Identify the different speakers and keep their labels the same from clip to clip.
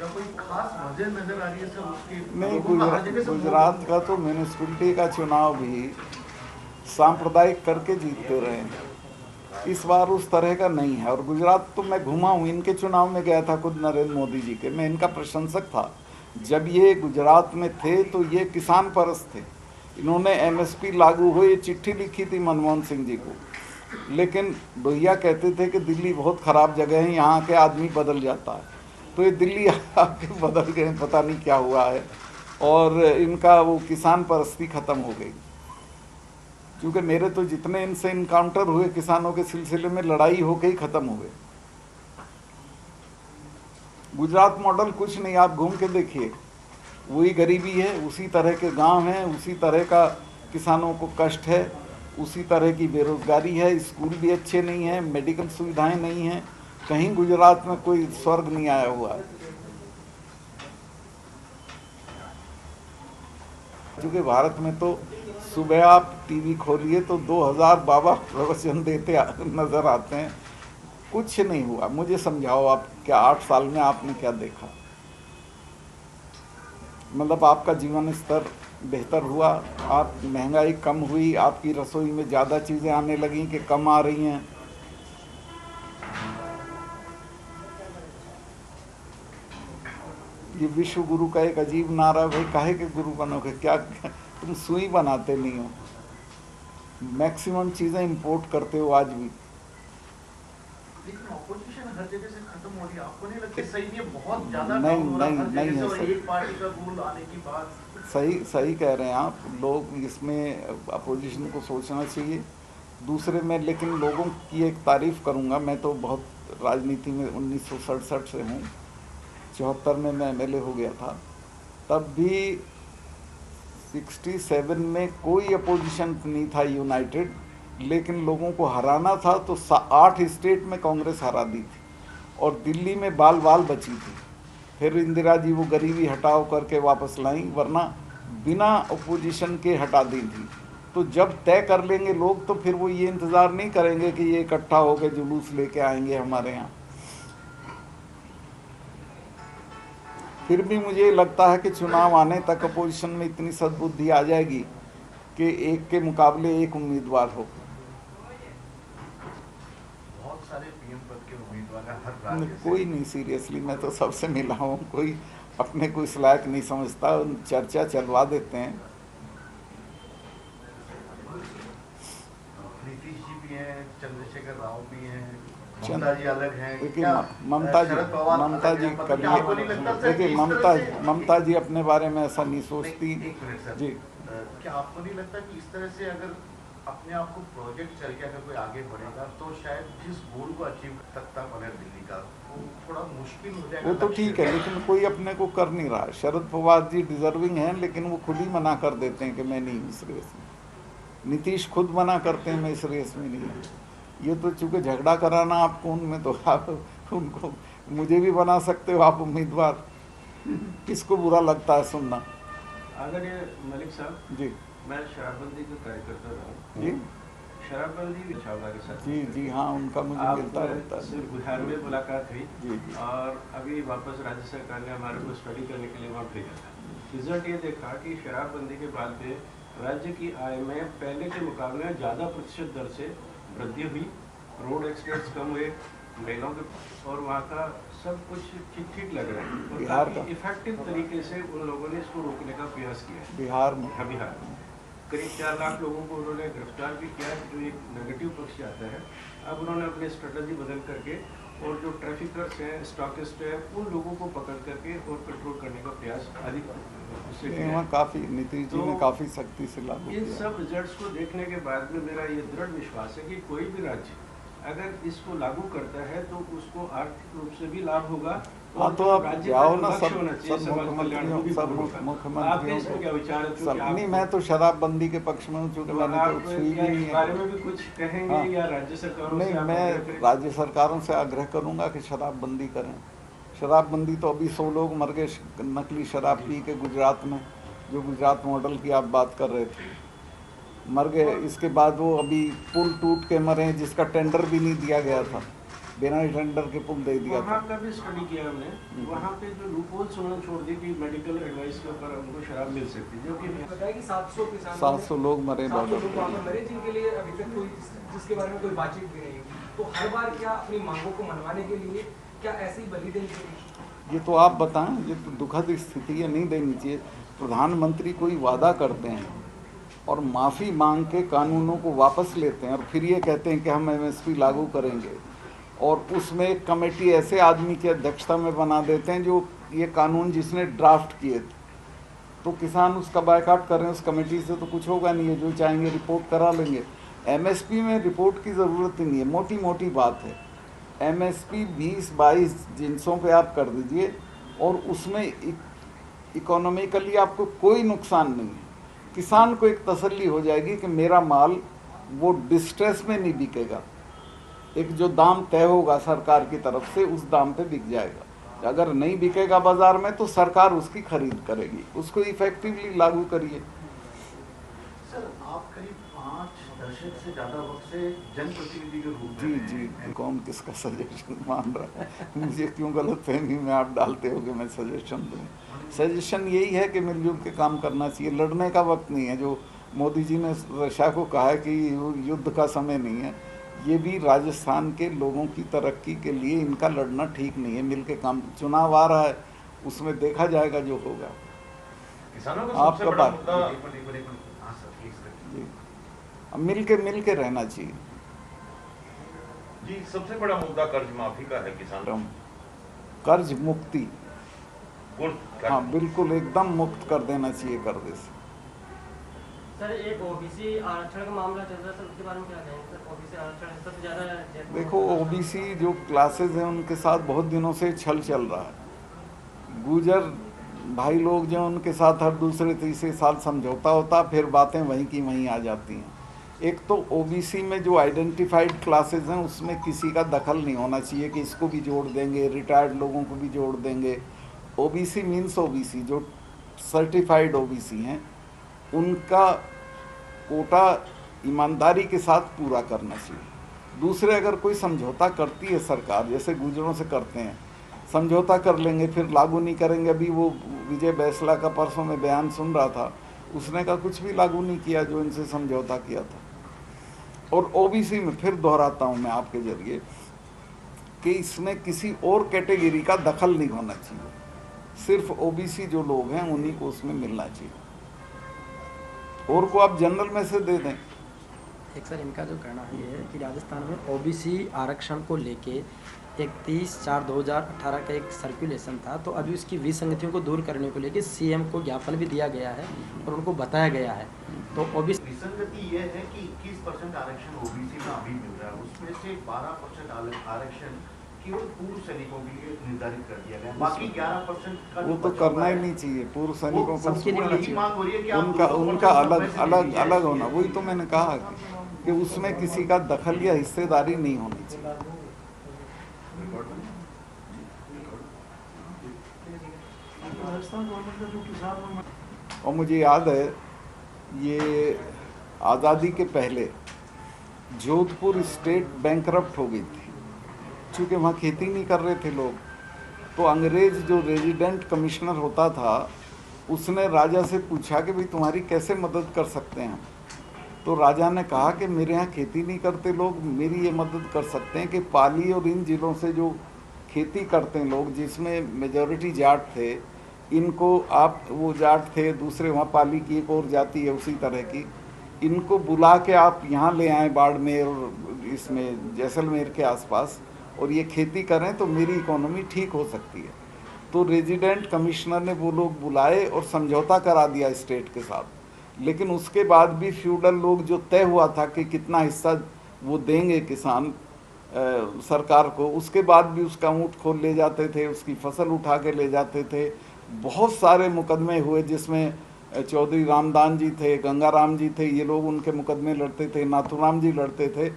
Speaker 1: कोई खास वजह नजर आ रही है सर उसकी?
Speaker 2: नहीं, गुजरात का तो म्यूनिसिपैलिटी का चुनाव भी सांप्रदायिक करके जीतते रहे हैं। इस बार उस तरह का नहीं है। और गुजरात तो मैं घुमा हूँ, इनके चुनाव में गया था खुद नरेंद्र मोदी जी के, मैं इनका प्रशंसक था। जब ये गुजरात में थे तो ये किसान परस्त थे। इन्होंने एमएसपी लागू हो ये चिट्ठी लिखी थी मनमोहन सिंह जी को, लेकिन भैया कहते थे कि दिल्ली बहुत ख़राब जगह है, यहाँ के आदमी बदल जाता है। तो ये दिल्ली आके बदल गए, पता नहीं क्या हुआ है। और इनका वो किसान परस्ती ख़त्म हो गई, क्योंकि मेरे तो जितने इनसे इनकाउंटर हुए किसानों के सिलसिले में लड़ाई होके ही ख़त्म हो गए। गुजरात मॉडल कुछ नहीं, आप घूम के देखिए, वही गरीबी है, उसी तरह के गांव हैं, उसी तरह का किसानों को कष्ट है, उसी तरह की बेरोजगारी है, स्कूल भी अच्छे नहीं हैं, मेडिकल सुविधाएं नहीं हैं। कहीं गुजरात में कोई स्वर्ग नहीं आया हुआ है। क्योंकि भारत में तो सुबह आप टीवी खोलिए तो 2000 बाबा प्रवचन देते नजर आते हैं, कुछ नहीं हुआ। मुझे समझाओ, आप क्या 8 साल में आपने क्या देखा? मतलब आपका जीवन स्तर बेहतर हुआ, आप महंगाई कम हुई, आपकी रसोई में ज़्यादा चीज़ें आने लगी कि कम आ रही हैं? ये विश्व गुरु का एक अजीब नारा है, भाई काहे के गुरु बनोगे? क्या तुम सुई बनाते नहीं हो? मैक्सिमम चीज़ें इंपोर्ट करते हो आज भी।
Speaker 1: लेकिन ऑपोजिशन हर जगह से खत्म हो रही है, आपको नहीं लगता सही है? बहुत ज्यादा
Speaker 2: नहीं है सही।
Speaker 1: एक पार्टी का रूल आने की बात
Speaker 2: सही कह रहे हैं आप। लोग इसमें अपोजिशन को सोचना चाहिए। दूसरे में लेकिन लोगों की एक तारीफ़ करूंगा, मैं तो बहुत राजनीति में 1967 से हूँ, 74 में मैं एमएलए हो गया था। तब भी 67 में कोई अपोजिशन नहीं था यूनाइटेड, लेकिन लोगों को हराना था तो 8 स्टेट में कांग्रेस हरा दी थी और दिल्ली में बाल बाल बची थी। फिर इंदिरा जी वो गरीबी हटाओ करके वापस लाई, वरना बिना अपोजिशन के हटा दी थी। तो जब तय कर लेंगे लोग तो फिर वो ये इंतज़ार नहीं करेंगे कि ये इकट्ठा होकर जुलूस लेके आएंगे हमारे यहाँ। फिर भी मुझे लगता है कि चुनाव आने तक अपोजिशन में इतनी सद्बुद्धि आ जाएगी कि एक के मुकाबले एक उम्मीदवार हो।
Speaker 1: बहुत सारे पीएम पद के उम्मीदवार हैं हर राज्य से।
Speaker 2: कोई नहीं, सीरियसली मैं तो सबसे मिला हूँ, कोई अपने को इस लायक नहीं समझता, चर्चा चलवा देते हैं।
Speaker 1: नीतीश जी भी हैं, चंद्रशेखर राव भी हैं, ममता जी अलग हैं।
Speaker 2: देखिए ममता जी कभी, देखिए ममता जी अपने बारे में ऐसा नहीं सोचती जी।
Speaker 1: क्या आपको नहीं लगता कि इस तरह से अगर अपने आप को प्रोजेक्ट चल के अगर कोई आगे बढ़ेगा तो शायद जिस गोल को अचीव सकता बने दिल्ली का, वो थोड़ा मुश्किल हो जाएगा?
Speaker 2: वो तो ठीक है, लेकिन कोई अपने को कर नहीं रहा। शरद पवार जी डिजर्विंग हैं, लेकिन वो खुद ही मना कर देते हैं कि मैं नहीं इस रेस में। नीतीश खुद मना करते हैं मैं इस रेस में नहीं हूँ। ये तो चूँकि झगड़ा कराना आपको उनमें, तो आप उनको मुझे भी बना सकते हो आप उम्मीदवार। किसको बुरा लगता है सुनना?
Speaker 3: अगर ये मलिक साहब
Speaker 2: जी,
Speaker 3: मैं शराबबंदी का कार्यकर्ता रहा
Speaker 2: जी,
Speaker 3: शराबबंदी छावला के साथ
Speaker 2: जी हाँ, उनका मुझे मिलता रहता है।
Speaker 3: सिर्फ बिहार में मुलाकात हुई
Speaker 2: जी।
Speaker 3: और अभी वापस राज्य सरकार ने हमारे को स्टडी करने के लिए वहाँ भेजा था। रिजल्ट ये देखा कि शराबबंदी के बाद में राज्य की आय में पहले के मुकाबले ज़्यादा प्रतिशत दर से वृद्धि हुई, रोड एक्सीडेंट्स कम हुए, महिलाओं के, और वहाँ का सब कुछ ठीक लग रहा है। और
Speaker 2: बिहार का
Speaker 3: इफेक्टिव तरीके से उन लोगों ने इसको रोकने का प्रयास किया है।
Speaker 2: बिहार में
Speaker 3: बिहार करीब 4 लाख लोगों को उन्होंने गिरफ्तार भी किया, जो एक नेगेटिव पक्ष आता है। अब उन्होंने अपनी स्ट्रेटजी बदल करके और जो ट्रैफिकर्स हैं, स्टॉकिस्ट हैं, उन लोगों को पकड़ करके और कंट्रोल करने का प्रयास अधिक उससे किया।
Speaker 2: काफ़ी नीतीश जी ने काफ़ी सख्ती से लागू
Speaker 3: इन
Speaker 2: किया।
Speaker 3: सब रिजल्ट्स को देखने के बाद में मेरा ये दृढ़ विश्वास है कि कोई भी राज्य अगर इसको लागू करता है तो उसको आर्थिक रूप से भी लाभ होगा।
Speaker 2: हाँ, तो आप जाओ ना सब
Speaker 3: मुख्यमंत्रियों क्या विचार है?
Speaker 2: नहीं, मैं तो शराबबंदी के पक्ष में हूँ, चूँकि मैंने तो छुई भी नहीं है।
Speaker 3: बारे में भी कुछ कहेंगे? हाँ। या राज्य सरकारों
Speaker 2: नहीं, मैं राज्य सरकारों से आग्रह करूँगा कि शराबबंदी करें। शराबबंदी तो अभी 100 लोग मर गए नकली शराब पी के गुजरात में, जो गुजरात मॉडल की आप बात कर रहे थे, मर गए। इसके बाद वो अभी पुल टूट के मरे हैं जिसका टेंडर भी नहीं दिया गया था। बिना टेंडर के पुल दे दिया था।
Speaker 3: वहाँ का भी स्टडी किया हमने, वहाँ पे जो लूपहोल्स उन्होंने छोड़ दी कि मेडिकल एडवाइस के ऊपर उनको शराब मिल सकती है, जो कि
Speaker 4: बताया कि 700 किसान
Speaker 2: 700 लोग मरे
Speaker 4: 700
Speaker 2: बॉर्डर
Speaker 4: लोग वहाँ पर मरे, जिनके लिए अभी तक कोई, जिसके बारे में कोई बातचीत भी नहीं हुई। तो हर बार क्या अपनी मांगों को मनवाने के लिए क्या ऐसी बलि देनी चाहिए?
Speaker 2: ये तो आप बताएं, ये तो दुखद स्थिति है, नहीं देनी चाहिए। प्रधानमंत्री कोई वादा करते हैं और माफ़ी मांग के कानूनों को वापस लेते हैं और फिर ये कहते हैं कि हम एमएसपी लागू करेंगे, और उसमें एक कमेटी ऐसे आदमी की अध्यक्षता में बना देते हैं जो ये कानून जिसने ड्राफ्ट किए थे, तो किसान उसका बायकॉट कर रहे हैं। उस कमेटी से तो कुछ होगा नहीं है, जो चाहेंगे रिपोर्ट करा लेंगे। एमएसपी में रिपोर्ट की ज़रूरत ही नहीं है, मोटी मोटी बात है। एमएसपी 20-22 जिनसों पे आप कर दीजिए और उसमें इकोनॉमिकली आपको कोई नुकसान नहीं है। किसान को एक तसल्ली हो जाएगी कि मेरा माल वो डिस्ट्रेस में नहीं बिकेगा, एक जो दाम तय होगा सरकार की तरफ से उस दाम पे बिक जाएगा। अगर नहीं बिकेगा बाजार में तो सरकार उसकी खरीद करेगी, उसको इफेक्टिवली लागू करिए।
Speaker 1: सर, आप करीब 5 दशक से ज़्यादा वक्त से जनप्रतिनिधि के रूप
Speaker 2: जी
Speaker 1: में
Speaker 2: जी, कौन किसका सजेशन मान रहा है? मुझे क्यों गलतफहमी में आप डालते हो कि मैं सजेशन दूँ? सजेशन यही है कि मिलजुल के काम करना चाहिए, लड़ने का वक्त नहीं है। जो मोदी जी ने रशिया को कहा है कि युद्ध का समय नहीं है, ये भी राजस्थान के लोगों की तरक्की के लिए इनका लड़ना ठीक नहीं है। मिल के काम, चुनाव आ रहा है, उसमें देखा जाएगा जो होगा।
Speaker 1: किसानों का
Speaker 2: आपका
Speaker 1: सबसे बड़ा
Speaker 2: बात-
Speaker 1: मुद्दा, हाँ सर, प्लीज
Speaker 2: जी, अब मिल के रहना चाहिए।
Speaker 5: जी, सबसे बड़ा मुद्दा कर्ज माफी का है किसानों।
Speaker 2: कर्ज मुक्ति,
Speaker 5: कर्ज-
Speaker 2: हाँ बिल्कुल एकदम मुक्त कर देना चाहिए कर्ज से।
Speaker 6: सर, एक ओबीसी आरक्षण का मामला चल रहा है, सर उसके बारे में क्या कहेंगे सर? ओबीसी आरक्षण सबसे ज़्यादा
Speaker 2: देखो, ओबीसी जो क्लासेज हैं उनके साथ बहुत दिनों से छल चल रहा है। गुजर भाई लोग जो उनके साथ हर दूसरे तीसरे साल समझौता होता, फिर बातें वहीं की वहीं आ जाती हैं। एक तो ओबीसी में जो आइडेंटिफाइड क्लासेज हैं उसमें किसी का दखल नहीं होना चाहिए कि इसको भी जोड़ देंगे, रिटायर्ड लोगों को भी जोड़ देंगे। ओबीसी मीन्स ओबीसी, जो सर्टिफाइड ओबीसी हैं उनका कोटा ईमानदारी के साथ पूरा करना चाहिए। दूसरे, अगर कोई समझौता करती है सरकार, जैसे गुजरों से करते हैं, समझौता कर लेंगे फिर लागू नहीं करेंगे। अभी वो विजय बैसला का परसों में बयान सुन रहा था, उसने का कुछ भी लागू नहीं किया जो इनसे समझौता किया था। और ओबीसी में फिर दोहराता हूँ मैं आपके जरिए कि इसमें किसी और कैटेगरी का दखल नहीं होना चाहिए, सिर्फ ओबीसी जो लोग हैं उन्हीं को उसमें मिलना चाहिए, और को आप जनरल में से दे दें।
Speaker 7: एक सर, इनका जो कहना है ये है कि राजस्थान में ओबीसी आरक्षण को लेके 31/4/2018 का एक सर्कुलेशन था, तो अभी उसकी विसंगतियों को दूर करने को लेके सीएम को ज्ञापन भी दिया गया है और उनको बताया गया है। तो ओबीसी
Speaker 1: विसंगति ये है कि 21% आरक्षण ओबीसी में अभी मिल रहा है, उसमें से 12% आरक्षण केवल पूर्व सैनिकों के लिए निर्धारित कर दिया गया है। बाकी 11% का
Speaker 2: वो तो करना ही नहीं चाहिए। पूर्व सैनिकों को
Speaker 7: सबके लिए
Speaker 1: यही मांग हो रही है कि आप
Speaker 2: उनका
Speaker 1: 2%
Speaker 2: उनका अलग
Speaker 1: पैसे
Speaker 2: अलग
Speaker 1: दीजिए।
Speaker 2: अलग होना, वही तो मैंने कहा कि उसमें किसी का दखल या हिस्सेदारी नहीं होनी चाहिए। और मुझे याद है ये आज़ादी के पहले जोधपुर स्टेट बैंकरप्ट हो गई थी, चूँकि वहाँ खेती नहीं कर रहे थे लोग, तो अंग्रेज़ जो रेजिडेंट कमिश्नर होता था उसने राजा से पूछा कि भाई तुम्हारी कैसे मदद कर सकते हैं। तो राजा ने कहा कि मेरे यहाँ खेती नहीं करते लोग, मेरी ये मदद कर सकते हैं कि पाली और इन ज़िलों से जो खेती करते हैं लोग, जिसमें मेजॉरिटी जाट थे, इनको आप, वो जाट थे, दूसरे वहाँ पाली की एक और जाति है उसी तरह की, इनको बुला के आप यहाँ ले आएँ बाड़मेर और इसमें जैसलमेर के आसपास, और ये खेती करें तो मेरी इकोनॉमी ठीक हो सकती है। तो रेजिडेंट कमिश्नर ने वो लोग बुलाए और समझौता करा दिया स्टेट के साथ। लेकिन उसके बाद भी फ्यूडल लोग, जो तय हुआ था कि कितना हिस्सा वो देंगे किसान सरकार को, उसके बाद भी उसका ऊँट खोल ले जाते थे, उसकी फसल उठा के ले जाते थे। बहुत सारे मुकदमे हुए जिसमें चौधरी रामदान जी थे, गंगाराम जी थे, ये लोग उनके मुकदमे लड़ते थे, नाथुराम जी लड़ते थे,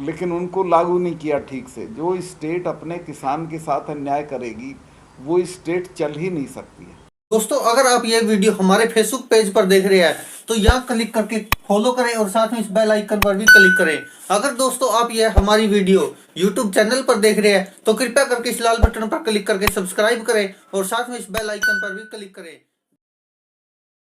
Speaker 2: लेकिन उनको लागू नहीं किया ठीक से। जो स्टेट अपने किसान के साथ अन्याय करेगी वो स्टेट चल ही नहीं सकती है।
Speaker 8: दोस्तों, अगर आप ये वीडियो हमारे फेसबुक पेज पर देख रहे हैं तो यहाँ क्लिक करके फॉलो करें और साथ में इस बेल आइकन पर भी क्लिक करें। अगर दोस्तों आप ये हमारी वीडियो YouTube चैनल पर देख रहे हैं तो कृपया करके इस लाल बटन पर क्लिक करके सब्सक्राइब करें और साथ में इस बेल आइकन पर भी क्लिक करें।